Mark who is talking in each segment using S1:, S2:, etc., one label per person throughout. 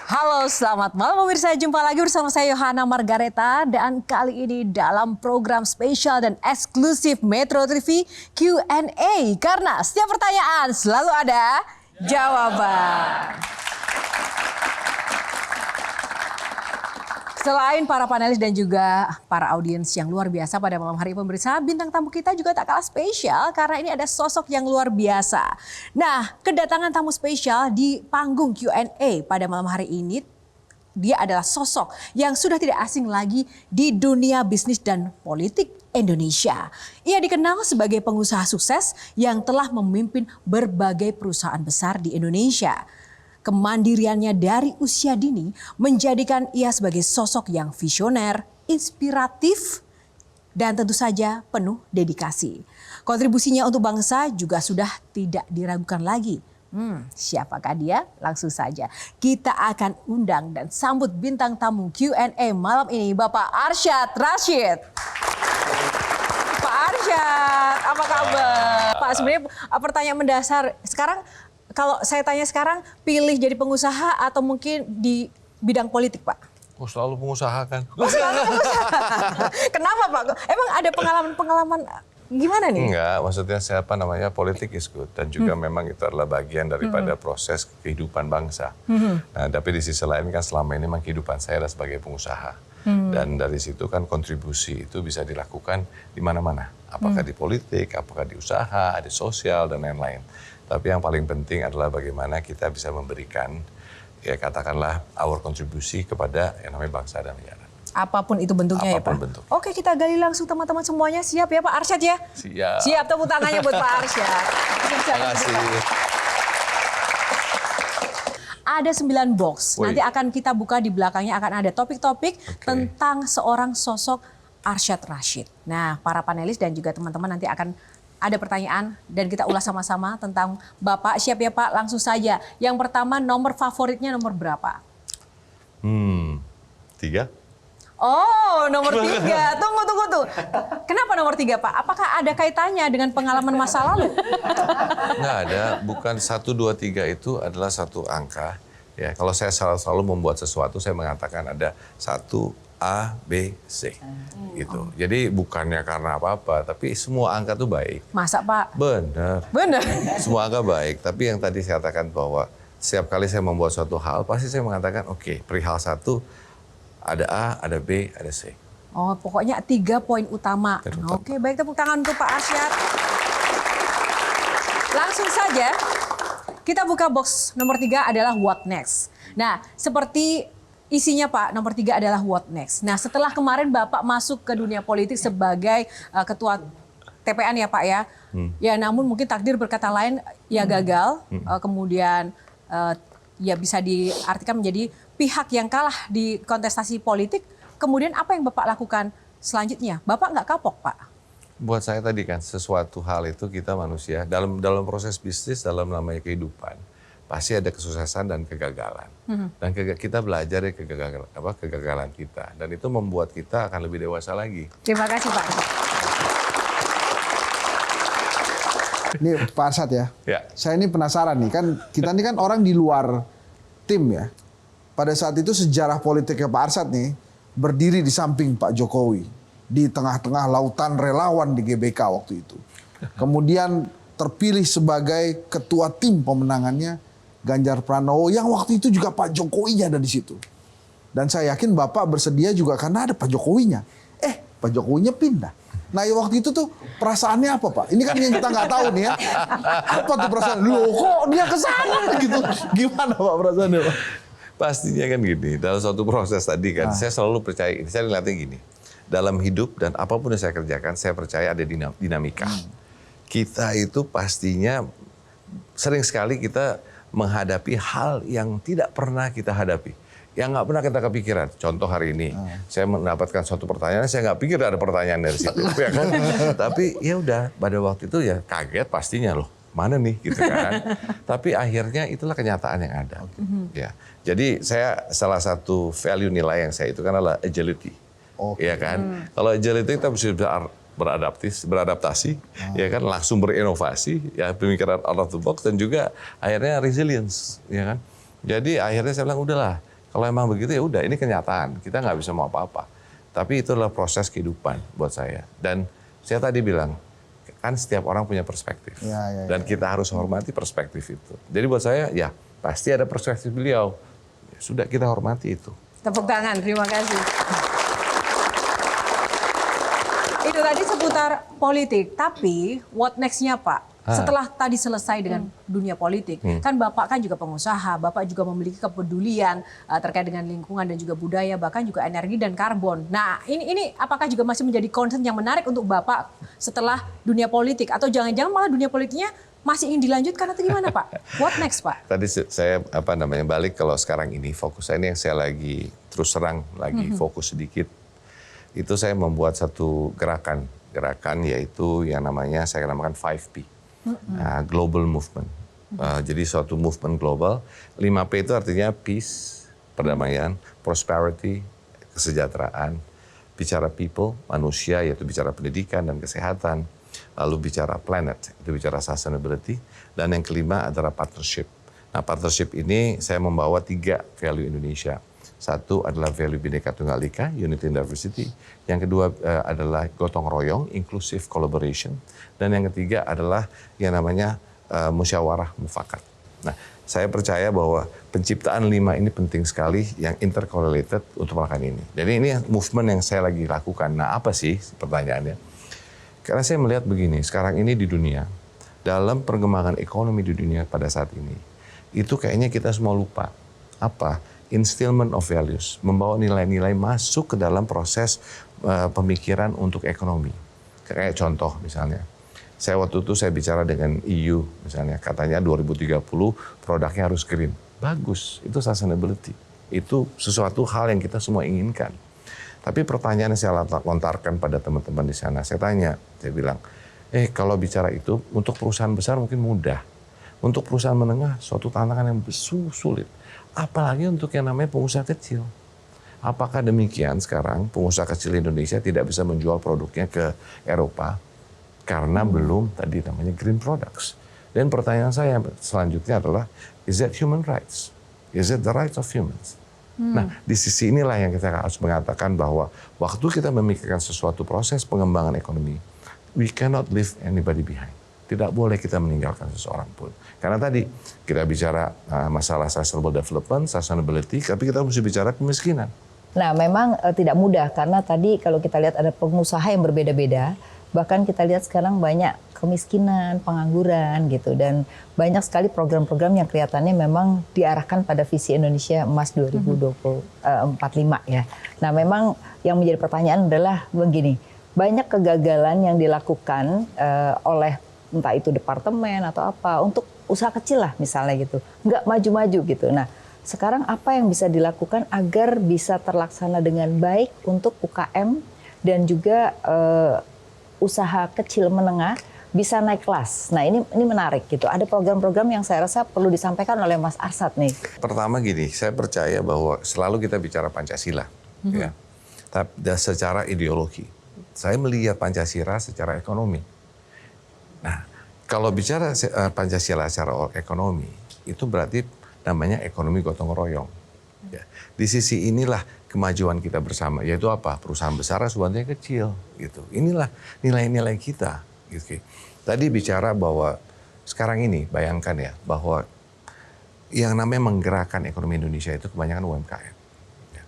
S1: Halo, selamat malam pemirsa. Jumpa lagi bersama saya Yohana Margareta dan kali ini dalam program spesial dan eksklusif Metro TV Q&A karena setiap pertanyaan selalu ada jawaban. Selain para panelis dan juga para audiens yang luar biasa pada malam hari pemirsa, bintang tamu kita juga tak kalah spesial karena ini ada sosok yang luar biasa. Nah, kedatangan tamu spesial di panggung Q&A pada malam hari ini, dia adalah sosok yang sudah tidak asing lagi di dunia bisnis dan politik Indonesia. Ia dikenal sebagai pengusaha sukses yang telah memimpin berbagai perusahaan besar di Indonesia. Kemandiriannya dari usia dini menjadikan ia sebagai sosok yang visioner, inspiratif, dan tentu saja penuh dedikasi. Kontribusinya untuk bangsa juga sudah tidak diragukan lagi. Siapakah dia? Langsung saja kita akan undang dan sambut bintang tamu Q&A malam ini, Bapak Arsyad Rashid. Pak Arsyad, apa kabar? Pak, sebenarnya pertanyaan mendasar sekarang. Kalau saya tanya sekarang, pilih jadi pengusaha atau mungkin di bidang politik, Pak?
S2: Oh, selalu pengusaha kan?
S1: Oh, selalu pengusaha. Kenapa, Pak? Emang ada pengalaman-pengalaman gimana nih?
S2: Enggak, maksudnya siapa namanya politik is good. Dan juga memang itu adalah bagian daripada proses kehidupan bangsa. Nah, tapi di sisi lain kan selama ini memang kehidupan saya adalah sebagai pengusaha. Dan dari situ kan kontribusi itu bisa dilakukan di mana-mana. Apakah di politik, apakah di usaha, di sosial, dan lain-lain. Tapi yang paling penting adalah bagaimana kita bisa memberikan, ya katakanlah, our kontribusi kepada yang namanya bangsa dan negara.
S1: Apapun itu bentuknya.
S2: Apapun
S1: ya Pak?
S2: bentuk.
S1: Oke, kita gali langsung teman-teman semuanya. Siap ya Pak Arsyad ya?
S2: Siap.
S1: Siap, tepuk tangannya buat Pak Arsyad.
S2: Terima kasih.
S1: Ada 9 box.
S2: Woi.
S1: Nanti akan kita buka di belakangnya akan ada topik-topik tentang seorang sosok Arsyad Rashid. Nah, para panelis dan juga teman-teman nanti akan ada pertanyaan dan kita ulas sama-sama tentang Bapak. Siap ya Pak? Langsung saja. Yang pertama, nomor favoritnya nomor berapa?
S2: 3.
S1: Oh, nomor 3. Tunggu. Kenapa nomor 3 Pak? Apakah ada kaitannya dengan pengalaman masa lalu?
S2: Nggak ada, bukan 1, 2, 3 itu adalah satu angka. Ya, kalau saya selalu membuat sesuatu, saya mengatakan ada 1, A, B, C. Gitu. Jadi bukannya karena apa-apa, tapi semua angka itu baik.
S1: Masa Pak?
S2: Benar. Semua angka baik, tapi yang tadi saya katakan bahwa setiap kali saya membuat suatu hal, pasti saya mengatakan, oke, perihal 1, ada A, ada B, ada C.
S1: Oh, pokoknya 3 poin utama. Oke, baik, tepuk tangan untuk Pak Arsyad. Langsung saja, kita buka box nomor 3 adalah what next. Nah, seperti isinya Pak, nomor 3 adalah what next. Nah, setelah kemarin Bapak masuk ke dunia politik sebagai ketua TPN ya Pak ya. Ya, namun mungkin takdir berkata lain ya gagal. Kemudian ya bisa diartikan menjadi pihak yang kalah di kontestasi politik. Kemudian apa yang Bapak lakukan selanjutnya? Bapak nggak kapok Pak?
S2: Buat saya tadi kan, sesuatu hal itu kita manusia, dalam proses bisnis, dalam namanya kehidupan, pasti ada kesuksesan dan kegagalan. Dan kita belajar dari kegagalan kita. Dan itu membuat kita akan lebih dewasa lagi.
S1: Terima kasih Pak.
S3: Ini Pak Arsyad ya.
S2: Ya.
S3: Saya ini penasaran nih, kan kita ini kan orang di luar tim ya. Pada saat itu sejarah politiknya Pak Arsyad nih berdiri di samping Pak Jokowi. Di tengah-tengah lautan relawan di GBK waktu itu. Kemudian terpilih sebagai ketua tim pemenangannya Ganjar Pranowo yang waktu itu juga Pak Jokowinya ada di situ. Dan saya yakin Bapak bersedia juga karena ada Pak Jokowinya. Pak Jokowinya pindah. Nah waktu itu tuh perasaannya apa Pak? Ini kan yang kita nggak tahu nih ya. Apa tuh perasaan? Loh kok dia kesana gitu? Gimana Pak perasaannya Pak?
S2: Pastinya kan gini, dalam suatu proses tadi kan, saya selalu percaya, saya lihatnya gini. Dalam hidup dan apapun yang saya kerjakan, saya percaya ada dinamika. Kita itu pastinya sering sekali kita menghadapi hal yang tidak pernah kita hadapi. Yang nggak pernah kita kepikiran. Contoh hari ini, saya mendapatkan suatu pertanyaan, saya nggak pikir ada pertanyaan dari situ. Ya kan? Tapi ya udah, pada waktu itu ya kaget pastinya loh. Mana nih gitu kan. Tapi akhirnya itulah kenyataan yang ada. Ya. Jadi saya salah satu value nilai yang saya itu kan adalah agility. Ya kan. Kalau agility kita bisa beradaptasi, ya kan, langsung berinovasi, ya pemikiran out of the box dan juga akhirnya resilience, ya kan. Jadi akhirnya saya bilang udahlah, Kalau emang begitu ya udah, ini kenyataan. Kita nggak bisa mau apa-apa. Tapi itu adalah proses kehidupan buat saya. Dan saya tadi bilang, kan setiap orang punya perspektif. Dan kita harus hormati perspektif itu. Jadi buat saya, ya pasti ada perspektif beliau. Ya, sudah, kita hormati itu.
S1: Tepuk tangan, terima kasih. Itu tadi seputar politik, tapi what next-nya Pak? Setelah tadi selesai dengan dunia politik, kan Bapak kan juga pengusaha, Bapak juga memiliki kepedulian terkait dengan lingkungan dan juga budaya, bahkan juga energi dan karbon. Nah, ini apakah juga masih menjadi concern yang menarik untuk Bapak setelah dunia politik? Atau jangan-jangan malah dunia politiknya masih ingin dilanjutkan atau gimana Pak? What next Pak?
S2: Tadi saya balik kalau sekarang ini fokus saya ini yang saya lagi terus serang lagi fokus sedikit. Itu saya membuat satu gerakan yaitu yang namanya saya namakan 5P. Global movement. Jadi suatu movement global. 5P itu artinya peace, perdamaian, prosperity, kesejahteraan, bicara people, manusia, yaitu bicara pendidikan dan kesehatan, lalu bicara planet, itu bicara sustainability, dan yang kelima adalah partnership. Nah, partnership ini saya membawa 3 value Indonesia. Satu adalah value Bhinneka Tunggal Ika, unity and diversity. Yang kedua adalah gotong royong, inclusive collaboration. Dan yang ketiga adalah yang namanya musyawarah mufakat. Nah, saya percaya bahwa penciptaan 5 ini penting sekali yang intercorrelated untuk melakukan ini. Jadi ini movement yang saya lagi lakukan. Nah, apa sih pertanyaannya? Karena saya melihat begini, sekarang ini di dunia, dalam perkembangan ekonomi di dunia pada saat ini, itu kayaknya kita semua lupa. Apa? Instillment of values, membawa nilai-nilai masuk ke dalam proses pemikiran untuk ekonomi. Kayak contoh misalnya, saya waktu itu saya bicara dengan EU misalnya, katanya 2030 produknya harus green. Bagus, itu sustainability. Itu sesuatu hal yang kita semua inginkan. Tapi pertanyaan yang saya lontarkan pada teman-teman di sana, saya tanya, saya bilang, kalau bicara itu untuk perusahaan besar mungkin mudah. Untuk perusahaan menengah suatu tantangan yang sulit. Apalagi untuk yang namanya pengusaha kecil. Apakah demikian sekarang pengusaha kecil Indonesia tidak bisa menjual produknya ke Eropa karena belum tadi namanya green products? Dan pertanyaan saya selanjutnya adalah, is that human rights? Is it the rights of humans? Nah, di sisi inilah yang kita harus mengatakan bahwa waktu kita memikirkan sesuatu proses pengembangan ekonomi, we cannot leave anybody behind. Tidak boleh kita meninggalkan seseorang pun. Karena tadi kita bicara masalah sustainable development, sustainability, tapi kita mesti bicara kemiskinan.
S4: Nah, memang tidak mudah karena tadi kalau kita lihat ada pengusaha yang berbeda-beda, bahkan kita lihat sekarang banyak kemiskinan, pengangguran gitu, dan banyak sekali program-program yang kelihatannya memang diarahkan pada visi Indonesia Emas 2045 ya. Nah, memang yang menjadi pertanyaan adalah begini, banyak kegagalan yang dilakukan oleh entah itu departemen atau apa, untuk usaha kecil lah misalnya gitu, nggak maju-maju gitu. Nah, sekarang apa yang bisa dilakukan agar bisa terlaksana dengan baik untuk UKM dan juga usaha kecil menengah bisa naik kelas? Nah, ini menarik gitu. Ada program-program yang saya rasa perlu disampaikan oleh Mas Arsad nih.
S2: Pertama gini, saya percaya bahwa selalu kita bicara Pancasila, ya, tapi secara ideologi. Saya melihat Pancasila secara ekonomi. Nah, kalau bicara Pancasila secara ekonomi, itu berarti namanya ekonomi gotong royong. Ya. Di sisi inilah kemajuan kita bersama, yaitu apa? Perusahaan besar sebenarnya kecil, gitu. Inilah nilai-nilai kita. Gitu. Tadi bicara bahwa sekarang ini, bayangkan ya, bahwa yang namanya menggerakkan ekonomi Indonesia itu kebanyakan UMKM. Ya.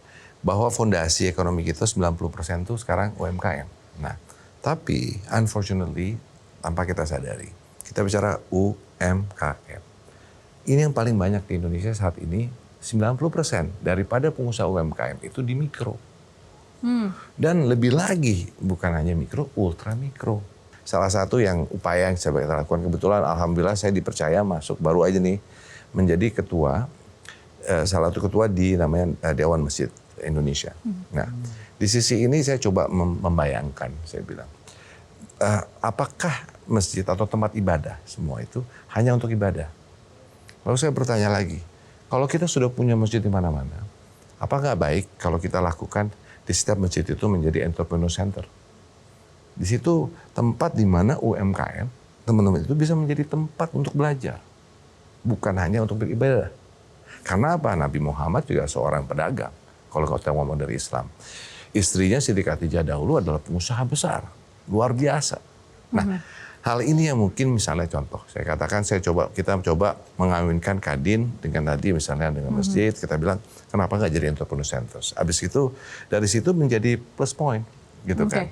S2: Bahwa fondasi ekonomi kita 90% itu sekarang UMKM. Nah, tapi unfortunately, tanpa kita sadari, kita bicara UMKM. Ini yang paling banyak di Indonesia saat ini, 90% daripada pengusaha UMKM itu di mikro. Dan lebih lagi, bukan hanya mikro, ultra mikro. Salah satu yang upaya yang saya lakukan, kebetulan alhamdulillah saya dipercaya masuk, baru aja nih, menjadi ketua, salah satu ketua di namanya Dewan Masjid Indonesia. Nah, di sisi ini saya coba membayangkan, saya bilang, apakah masjid atau tempat ibadah semua itu hanya untuk ibadah? Lalu saya bertanya lagi, kalau kita sudah punya masjid di mana-mana, apa nggak baik kalau kita lakukan di setiap masjid itu menjadi entrepreneur center? Di situ tempat di mana UMKM, teman-teman itu bisa menjadi tempat untuk belajar. Bukan hanya untuk beribadah. Karena apa? Nabi Muhammad juga seorang pedagang. Kalau kita ngomong dari Islam. Istrinya Siti Khadijah dahulu adalah pengusaha besar. Luar biasa. Nah, hal ini yang mungkin misalnya contoh. Saya katakan kita coba mengawinkan Kadin dengan tadi misalnya dengan masjid. Kita bilang kenapa nggak jadi entrepreneur centers. Habis itu dari situ menjadi plus point gitu kan.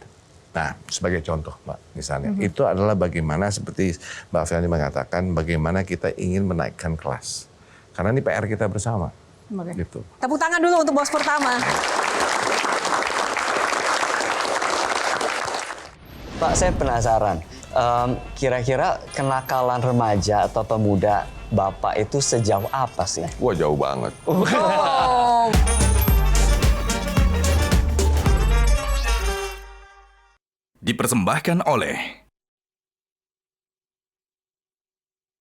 S2: Nah, sebagai contoh, Mbak, misalnya, itu adalah bagaimana seperti Mbak Fiani mengatakan, bagaimana kita ingin menaikkan kelas. Karena ini PR kita bersama. Gitu.
S1: Tepuk tangan dulu untuk bos pertama.
S5: Pak, saya penasaran. Kira-kira kenakalan remaja atau pemuda Bapak itu sejauh apa sih?
S2: Wah, jauh banget.
S1: Oh.
S6: Dipersembahkan oleh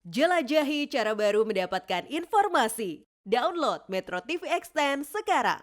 S7: Jelajahi cara baru mendapatkan informasi. Download Metro TV Extend sekarang.